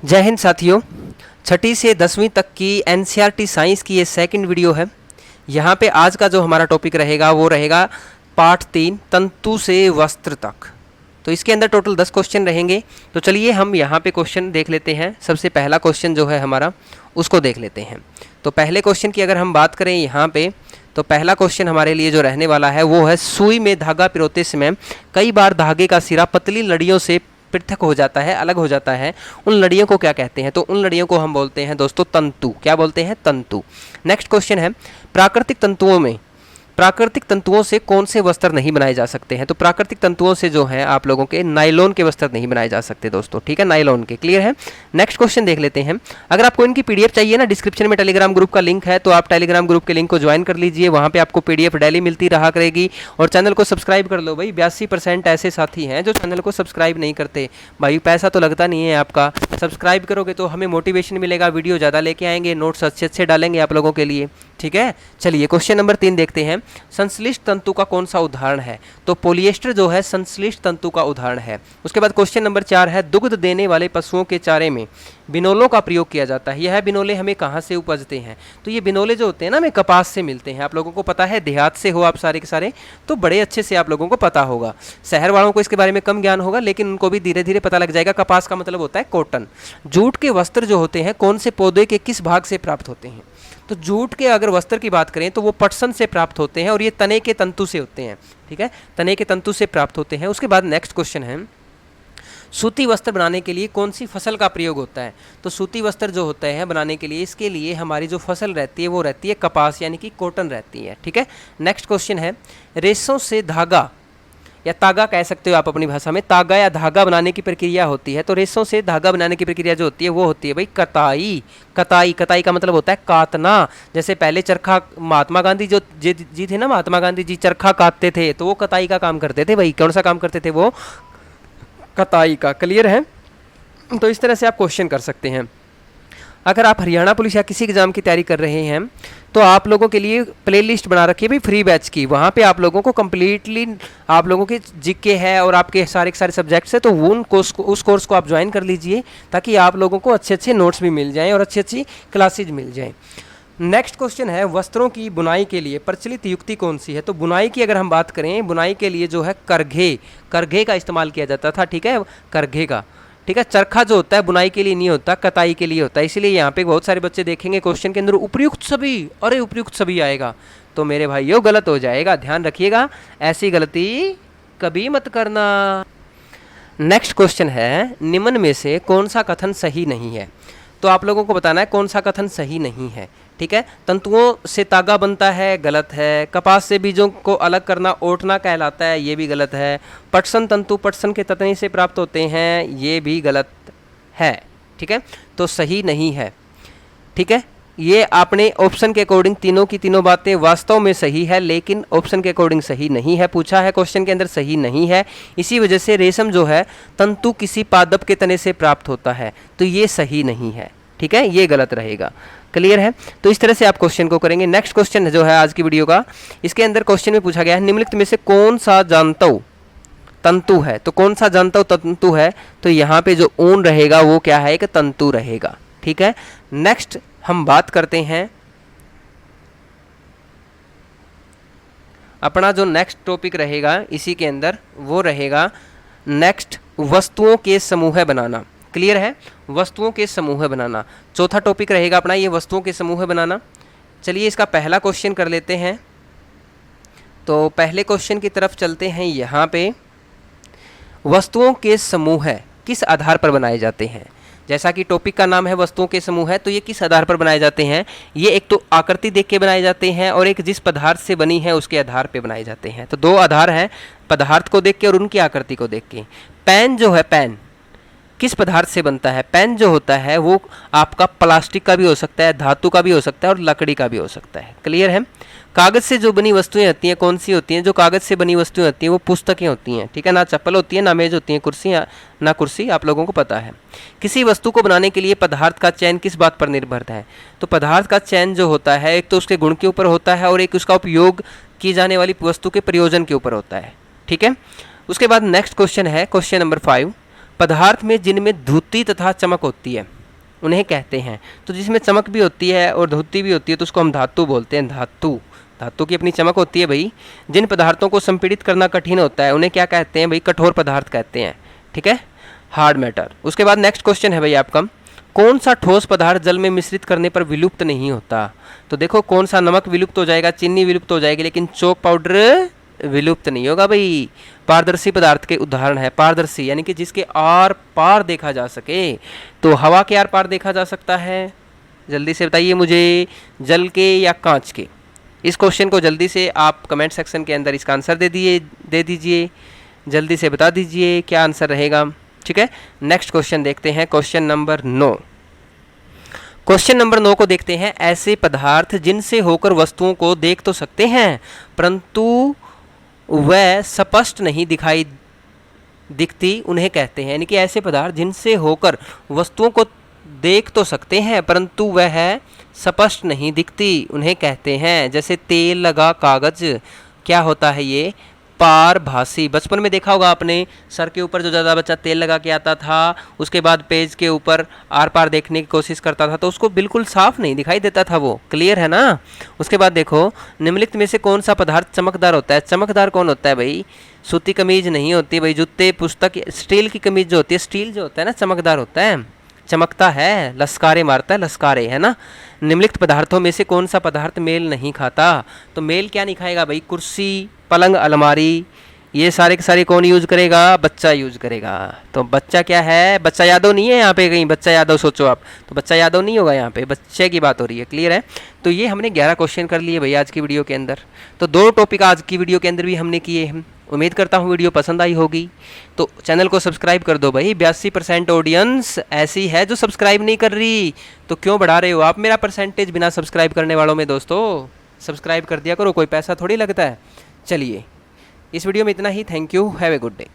जय हिंद साथियों, छठी से 10वीं तक की एनसीईआरटी साइंस की ये सेकंड वीडियो है। यहाँ पे आज का जो हमारा टॉपिक रहेगा वो रहेगा पार्ट 3 तंतु से वस्त्र तक। तो इसके अंदर टोटल 10 क्वेश्चन रहेंगे। तो चलिए हम यहाँ पे क्वेश्चन देख लेते हैं। सबसे पहला क्वेश्चन जो है हमारा उसको देख लेते हैं। तो पहले क्वेश्चन की अगर हम बात करें यहाँ पे, तो पहला क्वेश्चन हमारे लिए जो रहने वाला है वो है, सुई में धागा पिरोते समय कई बार धागे का सिरा पतली लड़ियों से पृथक हो जाता है, अलग हो जाता है। उन लड़ियों को क्या कहते हैं? तो उन लड़ियों को हम बोलते हैं दोस्तों तंतु। क्या बोलते हैं? तंतु। नेक्स्ट क्वेश्चन है, प्राकृतिक तंतुओं से कौन से वस्त्र नहीं बनाए जा सकते हैं? तो प्राकृतिक तंतुओं से जो है आप लोगों के नायलॉन के वस्त्र नहीं बनाए जा सकते दोस्तों, ठीक है, नायलॉन के। क्लियर है? नेक्स्ट क्वेश्चन देख लेते हैं। अगर आपको इनकी पीडीएफ चाहिए ना, डिस्क्रिप्शन में टेलीग्राम ग्रुप का लिंक है, तो आप टेलीग्राम ग्रुप के लिंक को ज्वाइन कर लीजिए। वहाँ पे आपको पीडीएफ डेली मिलती रहा करेगी। और चैनल को सब्सक्राइब कर लो भाई। 82% ऐसे साथी हैं जो चैनल को सब्सक्राइब नहीं करते। भाई पैसा तो लगता नहीं है आपका, सब्सक्राइब करोगे तो हमें मोटिवेशन मिलेगा, वीडियो ज़्यादा लेके आएंगे, नोट्स अच्छे अच्छे डालेंगे आप लोगों के लिए, ठीक है। चलिए क्वेश्चन नंबर 3 देखते हैं। संश्लिष्ट तंतु का कौन सा उदाहरण है? तो पॉलिएस्टर जो है संश्लिष्ट तंतु का उदाहरण है। उसके बाद क्वेश्चन नंबर 4 है, दुग्ध देने वाले पशुओं के चारे में बिनोलों का प्रयोग किया जाता है। यह बिनोले हमें कहाँ से उपजते हैं? तो ये बिनोले जो होते हैं ना, हमें कपास से मिलते हैं। आप लोगों को पता है, देहात से हो आप सारे के सारे तो बड़े अच्छे से आप लोगों को पता होगा। शहर वालों को इसके बारे में कम ज्ञान होगा, लेकिन उनको भी धीरे धीरे पता लग जाएगा। कपास का मतलब होता है कॉटन। जूट के वस्त्र जो होते हैं कौन से पौधे के किस भाग से प्राप्त होते हैं? तो जूट के अगर वस्त्र की बात करें तो वो पटसन से प्राप्त होते हैं, और ये तने के तंतु से होते हैं, ठीक है, तने के तंतु से प्राप्त होते हैं। उसके बाद नेक्स्ट क्वेश्चन है, सूती वस्त्र बनाने के लिए कौन सी फसल का प्रयोग होता है? तो सूती वस्त्र जो होता है बनाने के लिए, इसके लिए हमारी जो फसल रहती है वो रहती है कपास यानी कि कॉटन रहती है, ठीक है। नेक्स्ट क्वेश्चन है, रेशों से धागा या तागा कह सकते हो आप अपनी भाषा में, तागा या धागा बनाने की प्रक्रिया होती है। तो रेशों से धागा बनाने की प्रक्रिया जो होती है वो होती है भाई कताई। कताई का मतलब होता है काटना। जैसे पहले चरखा, महात्मा गांधी जो जी थे ना, महात्मा गांधी जी चरखा काटते थे, तो वो कताई का काम करते थे भाई। कौन सा काम करते थे वो? कताई का। क्लियर है? तो इस तरह से आप क्वेश्चन कर सकते हैं। अगर आप हरियाणा पुलिस या किसी एग्जाम की तैयारी कर रहे हैं तो आप लोगों के लिए प्लेलिस्ट बना रखी है भाई फ्री बैच की। वहाँ पे आप लोगों को कम्प्लीटली आप लोगों के जीके है और आपके सारे के सारे सब्जेक्ट्स है, तो उस कोर्स को आप ज्वाइन कर लीजिए, ताकि आप लोगों को अच्छे अच्छे नोट्स भी मिल जाएँ और अच्छी अच्छी क्लासेज मिल जाएँ। नेक्स्ट क्वेश्चन है, वस्त्रों की बुनाई के लिए प्रचलित युक्ति कौन सी है? तो बुनाई की अगर हम बात करें, बुनाई के लिए जो है करघे का इस्तेमाल किया जाता था, ठीक है, करघे का, ठीक है। चरखा जो होता है बुनाई के लिए नहीं होता, कताई के लिए होता है। इसलिए यहाँ पे बहुत सारे बच्चे देखेंगे क्वेश्चन के अंदर उपयुक्त सभी, अरे उपयुक्त सभी आएगा, तो मेरे भाइयों गलत हो जाएगा, ध्यान रखिएगा, ऐसी गलती कभी मत करना। नेक्स्ट क्वेश्चन है, निम्न में से कौन सा कथन सही नहीं है? तो आप लोगों को बताना है कौन सा कथन सही नहीं है, ठीक है। तंतुओं से तागा बनता है, गलत है। कपास से बीजों को अलग करना ओटना कहलाता है, ये भी गलत है। पटसन तंतु पटसन के ततनी से प्राप्त होते हैं, ये भी गलत है, ठीक है, तो सही नहीं है, ठीक है। ये आपने ऑप्शन के अकॉर्डिंग तीनों की तीनों बातें वास्तव में सही है, लेकिन ऑप्शन के अकॉर्डिंग सही नहीं है, पूछा है क्वेश्चन के अंदर, सही नहीं है। इसी वजह से रेशम जो है तंतु किसी पादप के तने से प्राप्त होता है, तो ये सही नहीं है, ठीक है, ये गलत रहेगा। क्लियर है? तो इस तरह से आप क्वेश्चन को करेंगे। नेक्स्ट क्वेश्चन जो है आज की वीडियो का, इसके अंदर क्वेश्चन में पूछा गया है, निम्नलिखित में से कौन सा जांतव तंतु है? तो कौन सा जांतव तंतु है? तो यहाँ पे जो ऊन रहेगा वो क्या है? एक तंतु रहेगा, ठीक है। नेक्स्ट हम बात करते हैं, अपना जो नेक्स्ट टॉपिक रहेगा इसी के अंदर वो रहेगा नेक्स्ट वस्तुओं के समूह बनाना। क्लियर है? वस्तुओं के समूह बनाना चौथा टॉपिक रहेगा अपना, ये वस्तुओं के समूह बनाना। चलिए इसका पहला क्वेश्चन कर लेते हैं। तो पहले क्वेश्चन की तरफ चलते हैं। यहाँ पे वस्तुओं के समूह किस आधार पर बनाए जाते हैं? जैसा कि टॉपिक का नाम है वस्तुओं के समूह है, तो ये किस आधार पर बनाए जाते हैं? ये एक तो आकृति देख के बनाए जाते हैं, और एक जिस पदार्थ से बनी है उसके आधार पे बनाए जाते हैं। तो दो आधार हैं, पदार्थ को देख के और उनकी आकृति को देख के। पेन जो है, पेन किस पदार्थ से बनता है? पेन जो होता है वो आपका प्लास्टिक का भी हो सकता है, धातु का भी हो सकता है, और लकड़ी का भी हो सकता है। क्लियर है? कागज़ से जो बनी वस्तुएं होती हैं कौन सी होती हैं? जो कागज़ से बनी वस्तुएं होती हैं वो पुस्तकें होती हैं, ठीक है, ना चप्पल होती है, ना मेज होती है, कुर्सी ना कुर्सी, आप लोगों को पता है। किसी वस्तु को बनाने के लिए पदार्थ का चयन किस बात पर निर्भर है? तो पदार्थ का चयन जो होता है, एक तो उसके गुण के ऊपर होता है, और एक उसका उपयोग की जाने वाली वस्तु के प्रयोजन के ऊपर होता है, ठीक है। उसके बाद नेक्स्ट क्वेश्चन है क्वेश्चन नंबर 5, पदार्थ में जिनमें धुती तथा चमक होती है उन्हें कहते हैं। तो जिसमें चमक भी होती है और धुती भी होती है तो उसको हम धातु बोलते हैं। धातु, धातु की अपनी चमक होती है भाई। जिन पदार्थों को संपीड़ित करना कठिन होता है उन्हें क्या कहते हैं भाई? कठोर पदार्थ कहते हैं, ठीक है, हार्ड मैटर। उसके बाद नेक्स्ट क्वेश्चन है भाई आपका, कौन सा ठोस पदार्थ जल में मिश्रित करने पर विलुप्त नहीं होता? तो देखो कौन सा, नमक विलुप्त हो जाएगा, चीनी विलुप्त हो जाएगी, लेकिन चौक पाउडर विलुप्त नहीं होगा भाई। पारदर्शी पदार्थ के उदाहरण है, पारदर्शी यानी कि जिसके आर पार देखा जा सके। तो हवा के आर पार देखा जा सकता है, जल्दी से बताइए मुझे, जल के या कांच के? इस क्वेश्चन को जल्दी से आप कमेंट सेक्शन के अंदर इसका आंसर दे दीजिए, जल्दी से बता दीजिए क्या आंसर रहेगा, ठीक है। नेक्स्ट क्वेश्चन देखते हैं, क्वेश्चन नंबर 9। क्वेश्चन नंबर 9 को देखते हैं, ऐसे पदार्थ जिनसे होकर वस्तुओं को देख तो सकते हैं परंतु वह स्पष्ट नहीं दिखती उन्हें कहते हैं। यानी कि ऐसे पदार्थ जिनसे होकर वस्तुओं को देख तो सकते हैं परंतु वह स्पष्ट नहीं दिखती उन्हें कहते हैं। जैसे तेल लगा कागज, क्या होता है ये? पारभासी। बचपन में देखा होगा आपने, सर के ऊपर जो ज़्यादा बच्चा तेल लगा के आता था उसके बाद पेज के ऊपर आर पार देखने की कोशिश करता था तो उसको बिल्कुल साफ नहीं दिखाई देता था वो, क्लियर है ना। उसके बाद देखो, निम्नलिखित में से कौन सा पदार्थ चमकदार होता है? चमकदार कौन होता है भाई? सूती कमीज नहीं होती भाई, जूते, पुस्तक, स्टील की कमीज जो होती है, स्टील जो होता है ना चमकदार होता है, चमकता है, लश्कारे मारता है, लश्कारे, है ना। निम्नलिखित पदार्थों में से कौन सा पदार्थ मेल नहीं खाता? तो मेल क्या नहीं खाएगा भाई? कुर्सी, पलंग, अलमारी, ये सारे के सारे कौन यूज करेगा? बच्चा यूज करेगा। तो बच्चा क्या है? बच्चा यादव नहीं है यहाँ पे कहीं, बच्चा यादव सोचो आप, तो बच्चा यादव नहीं होगा यहाँ पे, बच्चे की बात हो रही है, क्लियर है। तो ये हमने 11 क्वेश्चन कर लिए भाई आज की वीडियो के अंदर। तो 2 टॉपिक आज की वीडियो के अंदर भी हमने किए हैं। उम्मीद करता हूँ वीडियो पसंद आई होगी। तो चैनल को सब्सक्राइब कर दो भाई, 82% ऑडियंस ऐसी है जो सब्सक्राइब नहीं कर रही, तो क्यों बढ़ा रहे हो आप मेरा परसेंटेज बिना सब्सक्राइब करने वालों में? दोस्तों सब्सक्राइब कर दिया करो, कोई पैसा थोड़ी लगता है। चलिए इस वीडियो में इतना ही, thank you, have a good day.